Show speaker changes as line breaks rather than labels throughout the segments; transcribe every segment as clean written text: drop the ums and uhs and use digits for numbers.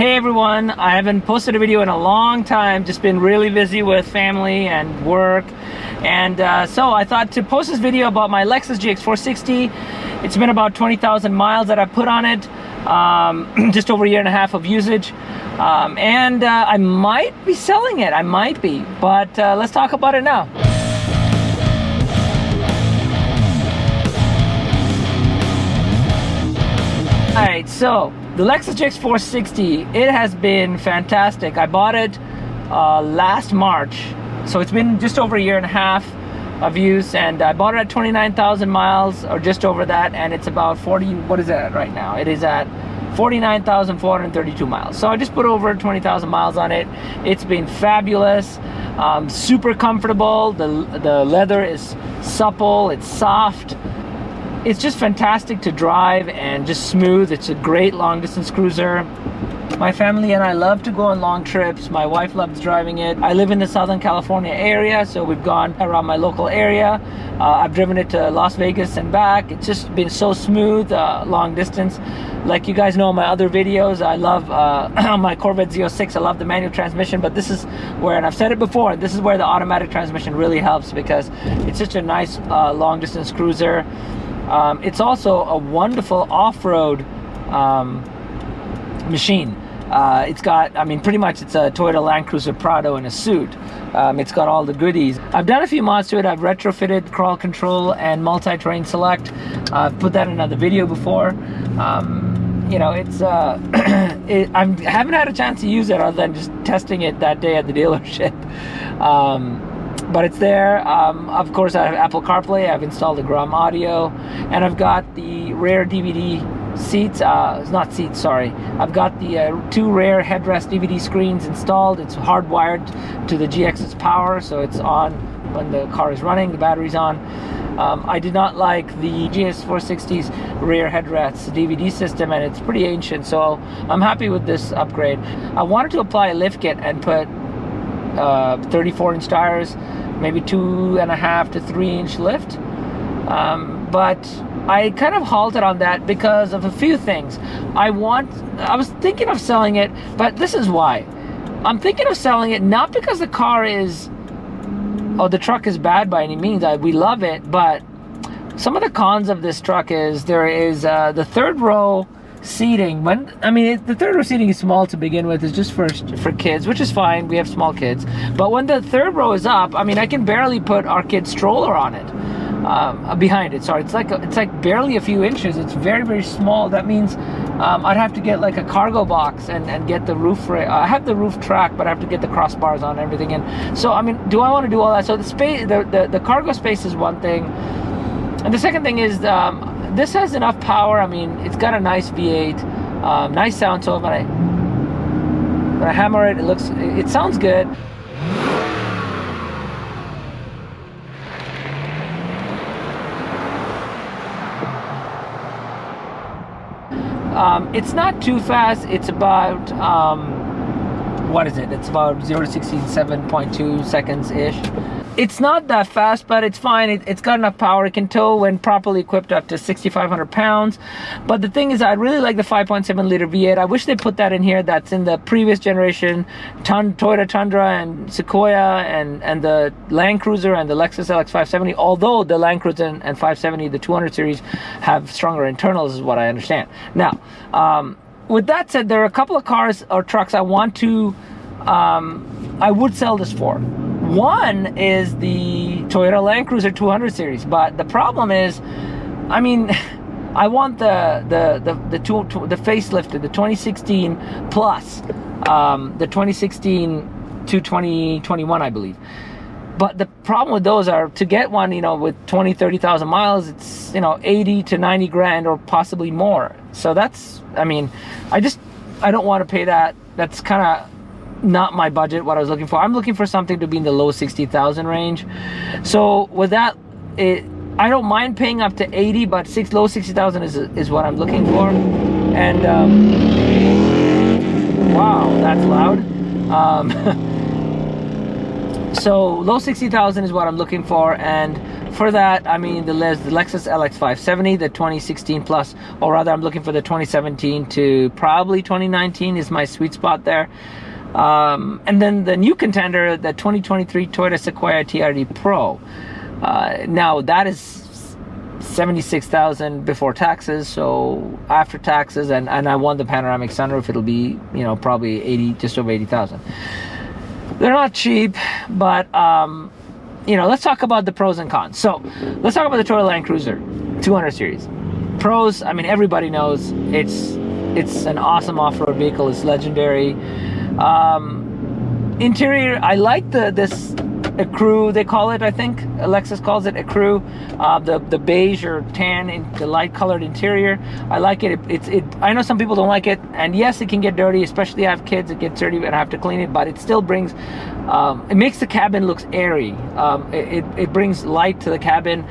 Hey everyone, I haven't posted a video in a long time, just been really busy with family and work, and so I thought to post this video about my Lexus GX 460. It's been about 20,000 miles that I put on it, just over a year and a half of usage, and I might be selling it, but let's talk about it now. Alright, so the Lexus GX 460, it has been fantastic. I bought it last March, so it's been just over a year and a half of use, and I bought it at 29,000 miles, or just over that, and it's about 40, what is that right now? It is at 49,432 miles. So I just put over 20,000 miles on it. It's been fabulous, super comfortable. The leather is supple, it's soft. It's just fantastic to drive and just smooth. It's a great long distance cruiser. My family and I love to go on long trips. My wife loves driving it. I live in the Southern California area, so we've gone around my local area. I've driven it to Las Vegas and back. It's just been so smooth, long distance. Like you guys know in my other videos, I love my Corvette Z06. I love the manual transmission, but this is where, and I've said it before, this is where the automatic transmission really helps, because it's such a nice long distance cruiser. It's also a wonderful off-road machine. It's got, I mean, pretty much it's a Toyota Landcruiser Prado in a suit. It's got all the goodies. I've done a few mods to it. I've retrofitted crawl control and multi-terrain select. I've put that in another video before. You know, it's I haven't had a chance to use it other than just testing it that day at the dealership. But it's there. Of course, I have Apple CarPlay. I've installed the Grom Audio, and I've got the rear DVD seats. Not seats, sorry. I've got the two rear headrest DVD screens installed. It's hardwired to the GX's power, so it's on when the car is running. The battery's on. I did not like the GX 460's rear headrest DVD system, and it's pretty ancient, so I'm happy with this upgrade. I wanted to apply a lift kit and put 34-inch tires, maybe 2.5 to 3-inch lift, but I kind of halted on that because of a few things. I was thinking of selling it, but this is why. I'm thinking of selling it not because the car is, the truck is bad by any means. We love it, but some of the cons of this truck is there is the third row seating. The third row seating is small to begin with. It's just for kids, which is fine. We have small kids. But when the third row is up, I can barely put our kid's stroller on it, behind it. Sorry, it's like barely a few inches. It's very, very small. That means I'd have to get like a cargo box and get the roof. I have the roof track, but I have to get the crossbars on and everything. And so, do I want to do all that? So the space, the cargo space is one thing, and the second thing is this has enough power. It's got a nice V8, nice sound. So when I hammer it, it sounds good. It's not too fast. It's about what is it? It's about 0 to 60 in 7.2 seconds ish. It's not that fast, but it's fine. It's got enough power. It can tow when properly equipped up to 6,500 pounds. But the thing is, I really like the 5.7 liter V8. I wish they put that in here. That's in the previous generation Toyota Tundra and Sequoia and the Landcruiser and the Lexus LX 570. Although the Landcruiser and 570, the 200 series, have stronger internals, is what I understand. Now, with that said, there are a couple of cars or trucks I want to, I would sell this for. One is the Toyota Landcruiser 200 series, but the problem is, I want the facelifted, the 2016 plus, the 2016 to 2021, I believe. But the problem with those are, to get one, with 30,000 miles, it's 80 to 90 grand or possibly more. So that's, I don't want to pay that. That's kind of not my budget, what I was looking for. I'm looking for something to be in the low 60,000 range. So with that, I don't mind paying up to 80, but low 60,000 is what I'm looking for. And wow, that's loud. So low 60,000 is what I'm looking for, and for that, I mean, the Lexus LX 570, the 2016 plus, or rather I'm looking for the 2017 to probably 2019 is my sweet spot there. And then the new contender, the 2023 Toyota Sequoia TRD Pro. Now that is $76,000 before taxes, so after taxes, and I want the panoramic sunroof, it'll be, you know, probably 80, just over 80,000. They're not cheap, but you know, let's talk about the pros and cons. So let's talk about the Toyota Landcruiser 200 series. Pros, I mean, everybody knows it's an awesome off-road vehicle. It's legendary. Interior, I like this ecru, they call it, I think Lexus calls it ecru, the beige or tan, the light colored interior. I like it. I know some people don't like it, and yes, it can get dirty, especially if I have kids. It gets dirty and I have to clean it, but it still brings it makes the cabin looks airy. It brings light to the cabin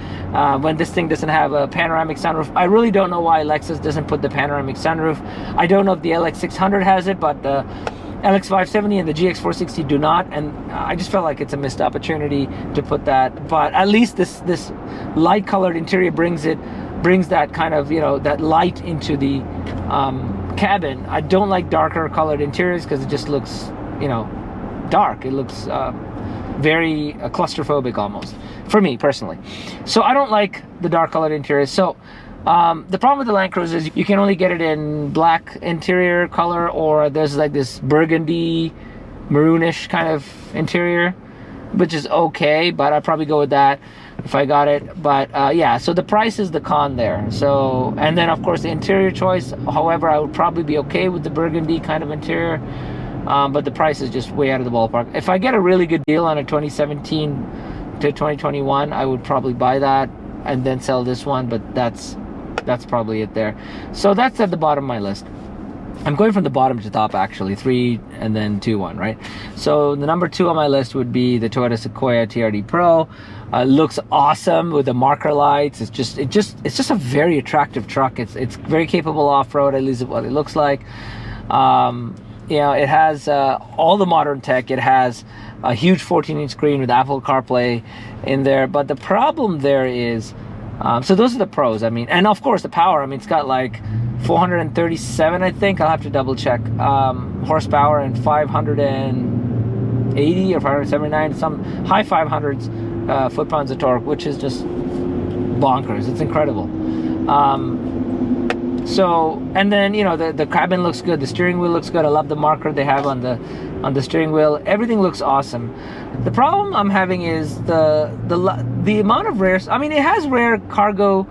when this thing doesn't have a panoramic sunroof. I really don't know why Lexus doesn't put the panoramic sunroof. I don't know if the LX 600 has it, but the LX 570 and the GX 460 do not, and I just felt like it's a missed opportunity to put that. But at least this light colored interior brings that kind of, you know, that light into the cabin. I don't like darker colored interiors because it just looks, you know, dark. It looks very claustrophobic almost, for me personally. So I don't like the dark colored interiors. So the problem with the Landcruiser is you can only get it in black interior color, or there's like this burgundy, maroonish kind of interior, which is okay, but I'd probably go with that if I got it. But yeah, so the price is the con there. So, and then of course the interior choice, however, I would probably be okay with the burgundy kind of interior, but the price is just way out of the ballpark. If I get a really good deal on a 2017 to 2021, I would probably buy that and then sell this one, but that's probably it there. So that's at the bottom of my list. I'm going from the bottom to top, actually, 3 and then 2, 1, right? So the number 2 on my list would be the Toyota Sequoia TRD Pro. Looks awesome with the marker lights. It's just a very attractive truck. It's very capable off-road, at least what it looks like. You know, it has all the modern tech. It has a huge 14-inch screen with Apple CarPlay in there. But the problem there is, so those are the pros. I mean, and of course the power. I mean, it's got like 437, I think. I'll have to double check. Horsepower and 580 or 579, some high 500s foot-pounds of torque, which is just bonkers. It's incredible. So, and then, you know, the cabin looks good. The steering wheel looks good. I love the marker they have on the steering wheel. Everything looks awesome. The problem I'm having is the amount of rear. I mean, it has rear cargo,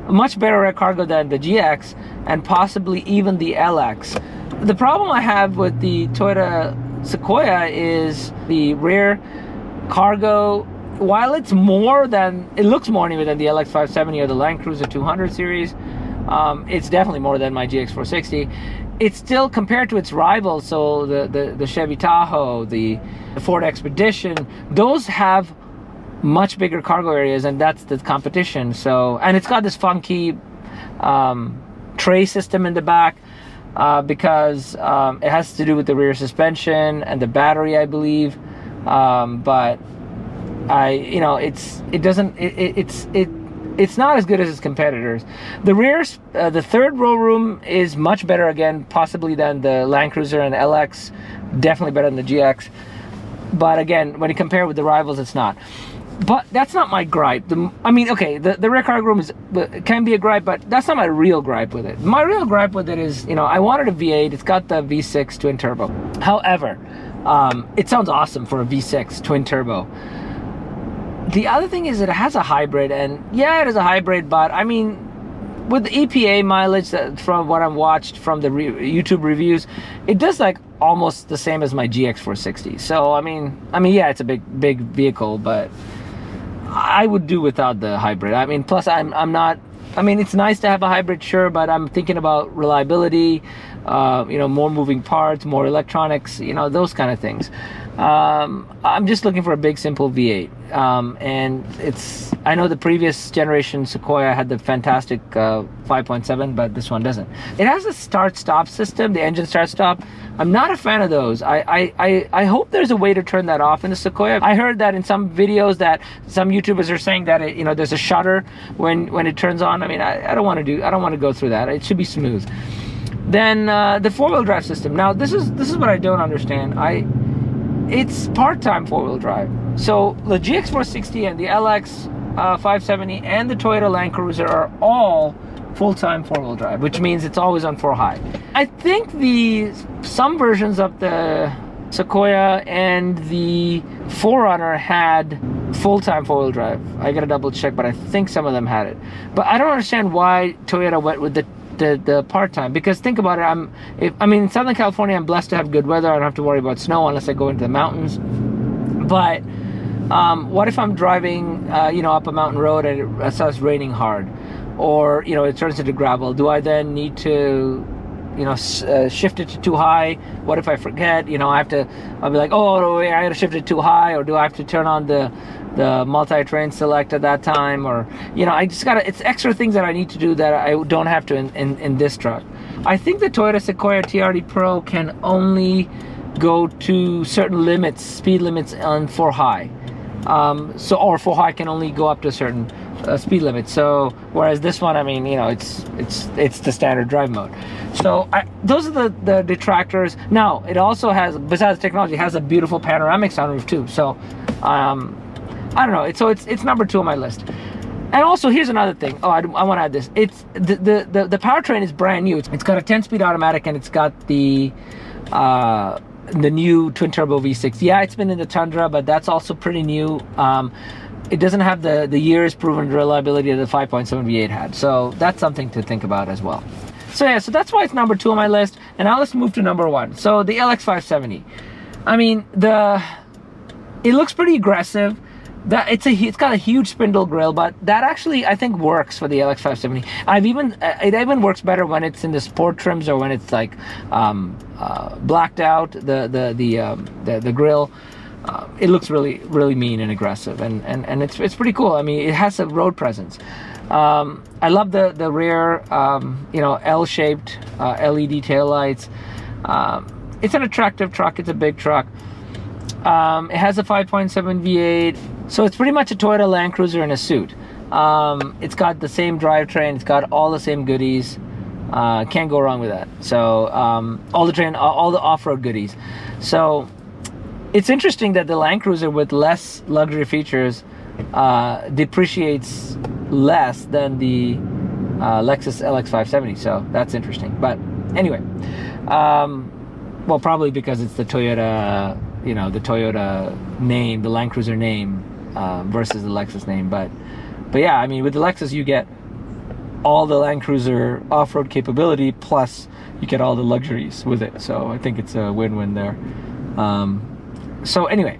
much better rear cargo than the GX and possibly even the LX. The problem I have with the Toyota Sequoia is the rear cargo. While it's more than, it looks more anyway than the LX 570 or the Landcruiser 200 series. It's definitely more than my GX 460. It's still, compared to its rivals, so the Chevy Tahoe, the Ford Expedition, those have much bigger cargo areas, and that's the competition. So, and it's got this funky tray system in the back because it has to do with the rear suspension and the battery, I believe. But you know, it's not as good as its competitors. The rears, the third row room is much better again, possibly than the Landcruiser and the LX, definitely better than the GX. But again, when you compare it with the rivals, it's not. But that's not my gripe. I mean, okay, the rear cargo room can be a gripe, but that's not my real gripe with it. My real gripe with it is, you know, I wanted a V8. It's got the V6 twin turbo. However, it sounds awesome for a V6 twin turbo. The other thing is that it has a hybrid, and yeah, it is a hybrid, but I mean, with the EPA mileage, from what I've watched from the YouTube reviews, it does like almost the same as my GX 460. So I mean, yeah, it's a big vehicle, but I would do without the hybrid. I mean, plus I'm not. I mean, it's nice to have a hybrid, sure, but I'm thinking about reliability. You know, more moving parts, more electronics. You know, those kind of things. I'm just looking for a big, simple V8. And I know the previous generation Sequoia had the fantastic 5.7, but this one doesn't. It has a start-stop system, the engine start-stop. I'm not a fan of those. I hope there's a way to turn that off in the Sequoia. I heard that in some videos that some YouTubers are saying that there's a shutter when it turns on. I mean, I don't want to go through that. It should be smooth. Then the four-wheel drive system. Now this is what I don't understand. It's part-time four-wheel drive. So the GX 460 and the LX 570 and the Toyota Landcruiser are all full-time four-wheel drive, which means it's always on 4-high. I think some versions of the Sequoia and the 4Runner had full-time four-wheel drive. I gotta double check, but I think some of them had it. But I don't understand why Toyota went with the part-time, because think about it, in Southern California, I'm blessed to have good weather. I don't have to worry about snow unless I go into the mountains. But what if I'm driving up a mountain road and it starts raining hard, or it turns into gravel? Do I then need to shift it to too high? What if I forget? I'll be like, oh wait, I gotta shift it too high, or do I have to turn on the multi-terrain select at that time? Or I just gotta, it's extra things that I need to do that I don't have to in this truck. I think the Toyota Sequoia TRD Pro can only go to certain limits, speed limits on 4-high. Or 4-high can only go up to a certain speed limit. So whereas this one, it's the standard drive mode. So those are the detractors. Now it also has, besides technology, it has a beautiful panoramic sunroof too. So I don't know. So it's number 2 on my list. And also, here's another thing. Oh, I want to add this. It's the powertrain is brand new. It's got a 10-speed automatic, and it's got the new twin turbo V6. Yeah, it's been in the Tundra, but that's also pretty new. It doesn't have the years proven reliability that the 5.7 V8 had. So that's something to think about as well. So yeah, so that's why it's number 2 on my list. And now let's move to number 1. So the LX 570. It looks pretty aggressive. It's got a huge spindle grille, but that actually I think works for the LX 570. It even works better when it's in the sport trims, or when it's like blacked out, the grille. It looks really, really mean and aggressive, and it's pretty cool. It has a road presence. I love the rear L-shaped LED taillights. It's an attractive truck. It's a big truck. It has a 5.7 V8, so it's pretty much a Toyota Landcruiser in a suit. It's got the same drivetrain. It's got all the same goodies. Can't go wrong with that. So all the off-road goodies. So it's interesting that the Landcruiser with less luxury features depreciates less than the Lexus LX 570. So that's interesting. But anyway, well, probably because it's the Toyota. The Toyota name, the Landcruiser name, versus the Lexus name. But yeah, with the Lexus you get all the Landcruiser off-road capability, plus you get all the luxuries with it. So I think it's a win-win there. So anyway,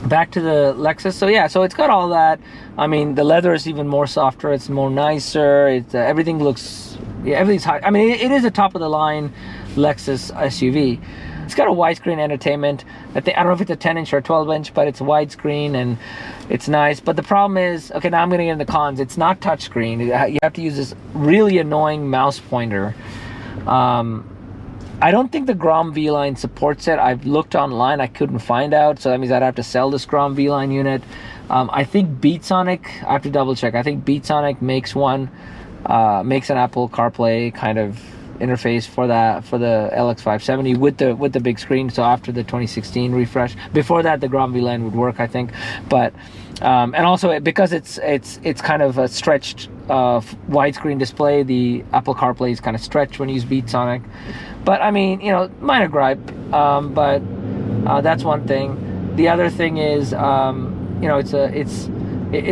back to the Lexus. So yeah, so it's got all that. The leather is even more softer. It's more nicer. Everything looks, everything's high. It is a top-of-the-line Lexus SUV. It's got a widescreen entertainment. I don't know if it's a 10-inch or 12-inch, but it's widescreen and it's nice. But the problem is, okay, now I'm going to get into the cons. It's not touchscreen. You have to use this really annoying mouse pointer. I don't think the Grom V-Line supports it. I've looked online. I couldn't find out. So that means I'd have to sell this Grom V-Line unit. I think Beatsonic, I have to double check. I think Beatsonic makes an Apple CarPlay kind of interface for the LX 570 with the big screen. So after the 2016 refresh, before that the Grom V-Line would work, I think. But and also because it's kind of a stretched widescreen display, the Apple CarPlay is kind of stretched when you use Beatsonic. But minor gripe. But that's one thing. The other thing is it's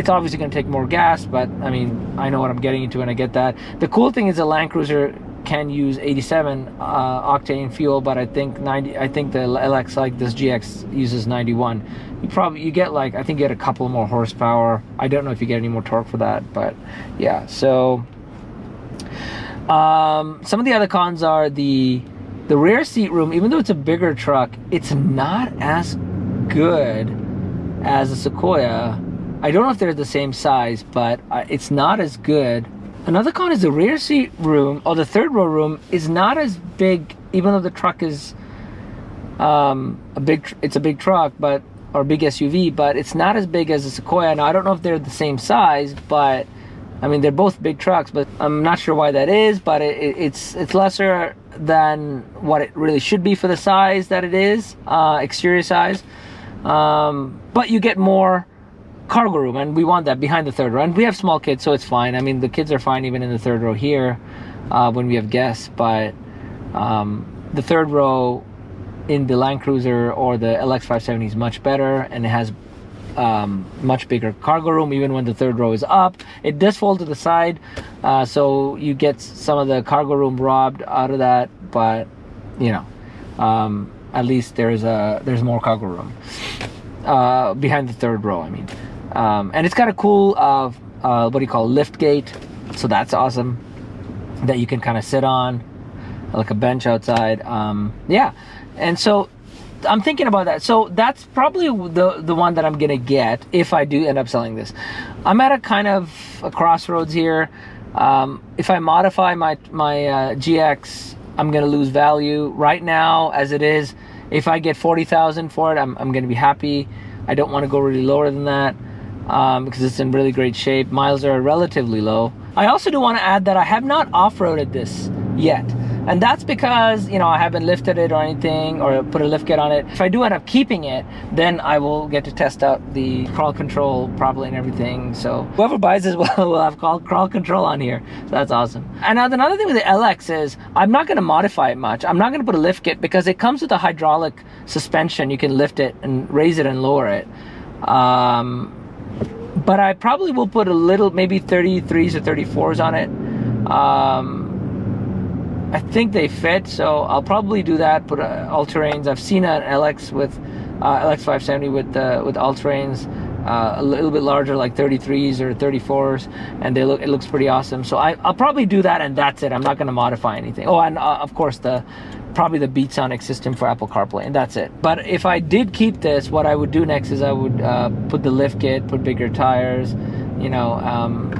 obviously going to take more gas, but I know what I'm getting into and I get that. The cool thing is the Landcruiser can use 87 octane fuel, but I think the LX, like this GX, uses 91. You get I think you get a couple more horsepower. I don't know if you get any more torque for that, but yeah. So some of the other cons are the The rear seat room, even though it's a bigger truck, it's not as good as a Sequoia. I don't know if they're the same size, but it's not as good. Another con is the rear seat room, or the third row room, is not as big, even though the truck is it's a big truck, but, or big SUV, but it's not as big as a Sequoia. Now, I don't know if they're the same size, but I mean, they're both big trucks, but I'm not sure why that is, but it's lesser than what it really should be for the size that it is, exterior size. But you get more cargo room, and we want that behind the third row. And we have small kids, so it's fine. I mean, the kids are fine even in the third row here when we have guests, but the third row in the Landcruiser or the LX 570 is much better, and it has much bigger cargo room even when the third row is up. It does fold to the side, so you get some of the cargo room robbed out of that, but you know, at least there's more cargo room behind the third row, I mean. And it's got a cool what do you call, lift gate, so that's awesome, that you can kind of sit on like a bench outside. Yeah, and so I'm thinking about that. So that's probably the one that I'm gonna get if I do end up selling this. I'm at a kind of a crossroads here. If I modify my GX, I'm gonna lose value. Right now, as it is, if I get 40,000 for it, I'm gonna be happy. I don't want to go really lower than that because it's in really great shape. Miles are relatively low. I also do want to add that I have not off-roaded this yet. And that's because, you know, I haven't lifted it or anything, or put a lift kit on it. If I do end up keeping it, then I will get to test out the crawl control properly and everything. So whoever buys this will have crawl control on here. So that's awesome. And now another thing with the LX is I'm not going to modify it much. I'm not going to put a lift kit because it comes with a hydraulic suspension. You can lift it and raise it and lower it. But I probably will put a little, maybe 33s or 34s on it. I think they fit, so I'll probably do that. Put all-terrains. I've seen an LX with LX 570 with all-terrains, a little bit larger, like 33s or 34s, and it looks pretty awesome. So I'll probably do that, and that's it. I'm not going to modify anything. Oh, and of course probably the Beatsonic system for Apple CarPlay, and that's it. But if I did keep this, what I would do next is I would put the lift kit, put bigger tires, you know,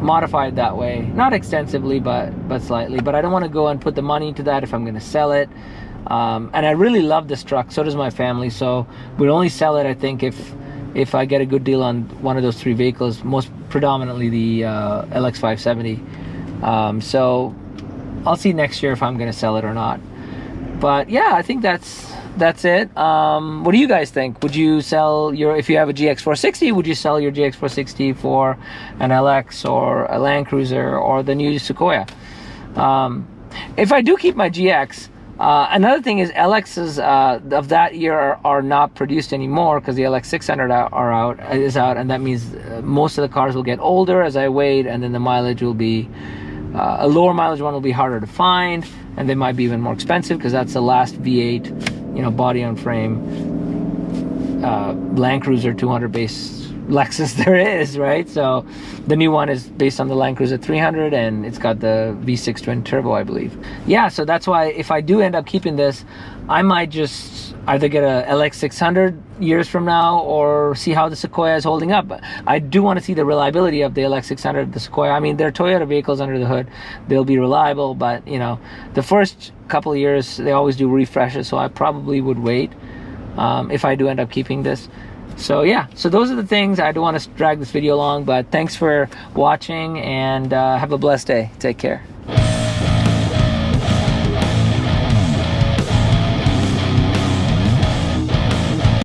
modify it that way. Not extensively, but slightly. But I don't want to go and put the money into that if I'm going to sell it. And I really love this truck. So does my family. So we'd only sell it, I think, if I get a good deal on one of those three vehicles, most predominantly the LX 570. So I'll see next year if I'm going to sell it or not. But yeah, I think that's it. What do you guys think? Would you sell if you have a GX 460, would you sell your GX 460 for an LX or a Landcruiser or the new Sequoia? If I do keep my GX, another thing is LXs of that year are not produced anymore because the LX 600 is out, and that means most of the cars will get older as I wait, and then the mileage will be a lower mileage one will be harder to find, and they might be even more expensive because that's the last V8, you know, body on frame Landcruiser 200 base Lexus there is, right? So the new one is based on the Landcruiser 300, and it's got the V6 twin turbo, I believe. Yeah, so that's why if I do end up keeping this, I might just either get a LX 600 years from now or see how the Sequoia is holding up. I do want to see the reliability of the LX 600, the Sequoia. I mean, they're Toyota vehicles under the hood. They'll be reliable, but you know, the first couple of years they always do refreshes, so I probably would wait if I do end up keeping this. So yeah, so those are the things. I don't want to drag this video long, but thanks for watching, and have a blessed day. Take care.